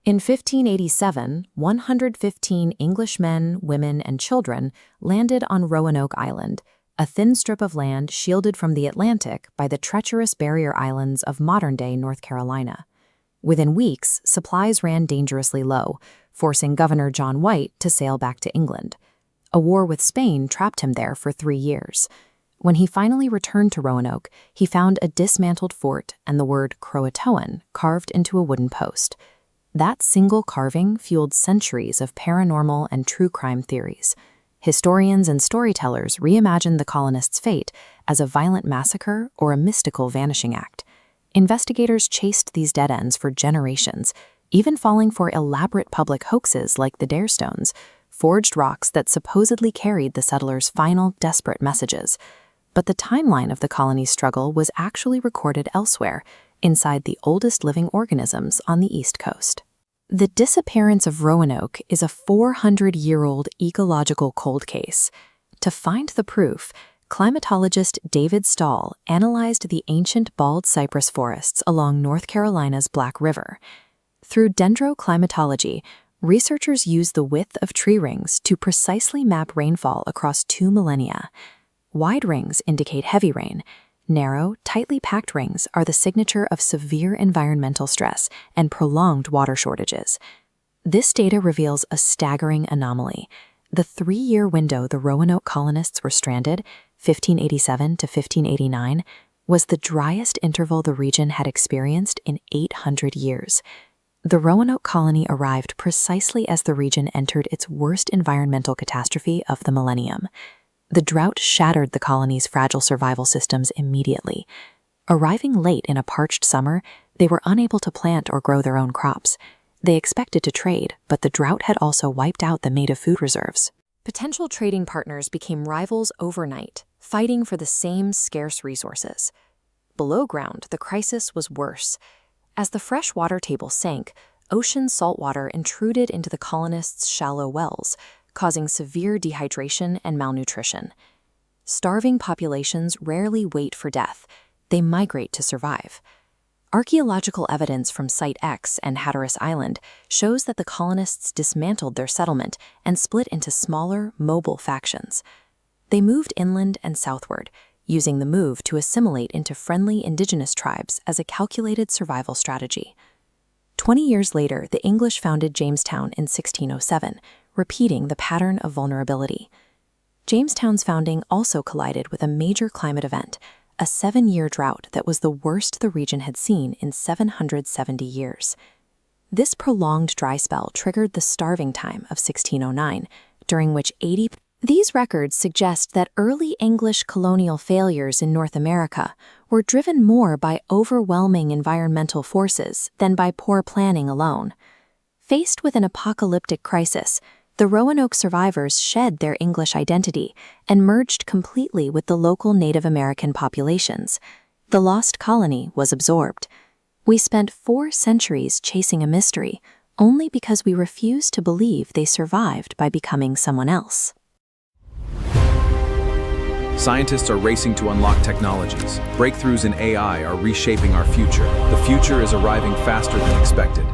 In 1587, 115 English men, women, and children landed on Roanoke Island, a thin strip of land shielded from the Atlantic by the treacherous barrier islands of modern-day North Carolina. Within weeks, supplies ran dangerously low, forcing Governor John White to sail back to England. A war with Spain trapped him there for 3 years. When he finally returned to Roanoke, he found a dismantled fort and the word Croatoan carved into a wooden post. That single carving fueled centuries of paranormal and true crime theories. Historians and storytellers reimagined the colonists' fate as a violent massacre or a mystical vanishing act. Investigators chased these dead ends for generations, even falling for elaborate public hoaxes like the Dare Stones, forged rocks that supposedly carried the settlers' final desperate messages. But the timeline of the colony's struggle was actually recorded elsewhere, inside the oldest living organisms on the East Coast. The disappearance of Roanoke is a 400-year-old ecological cold case. To find the proof, climatologist David Stahl analyzed the ancient bald cypress forests along North Carolina's Black River. Through dendroclimatology, researchers used the width of tree rings to precisely map rainfall across 2 millennia. Wide rings indicate heavy rain. Narrow, tightly packed rings are the signature of severe environmental stress and prolonged water shortages. This data reveals a staggering anomaly. The 3-year window the Roanoke colonists were stranded, 1587 to 1589, was the driest interval the region had experienced in 800 years. The Roanoke colony arrived precisely as the region entered its worst environmental catastrophe of the millennium. The drought shattered the colony's fragile survival systems immediately. Arriving late in a parched summer, they were unable to plant or grow their own crops. They expected to trade, but the drought had also wiped out the native food reserves. Potential trading partners became rivals overnight, fighting for the same scarce resources. Below ground, the crisis was worse. As the fresh water table sank, ocean saltwater intruded into the colonists' shallow wells, causing severe dehydration and malnutrition. Starving populations rarely wait for death. They migrate to survive. Archaeological evidence from Site X and Hatteras Island shows that the colonists dismantled their settlement and split into smaller, mobile factions. They moved inland and southward, using the move to assimilate into friendly indigenous tribes as a calculated survival strategy. 20 years later, the English founded Jamestown in 1607, repeating the pattern of vulnerability. Jamestown's founding also collided with a major climate event, a 7-year drought that was the worst the region had seen in 770 years. This prolonged dry spell triggered the starving time of 1609, during which These records suggest that early English colonial failures in North America were driven more by overwhelming environmental forces than by poor planning alone. Faced with an apocalyptic crisis, the Roanoke survivors shed their English identity and merged completely with the local Native American populations. The lost colony was absorbed. We spent 4 centuries chasing a mystery, only because we refused to believe they survived by becoming someone else. Scientists are racing to unlock technologies. Breakthroughs in AI are reshaping our future. The future is arriving faster than expected.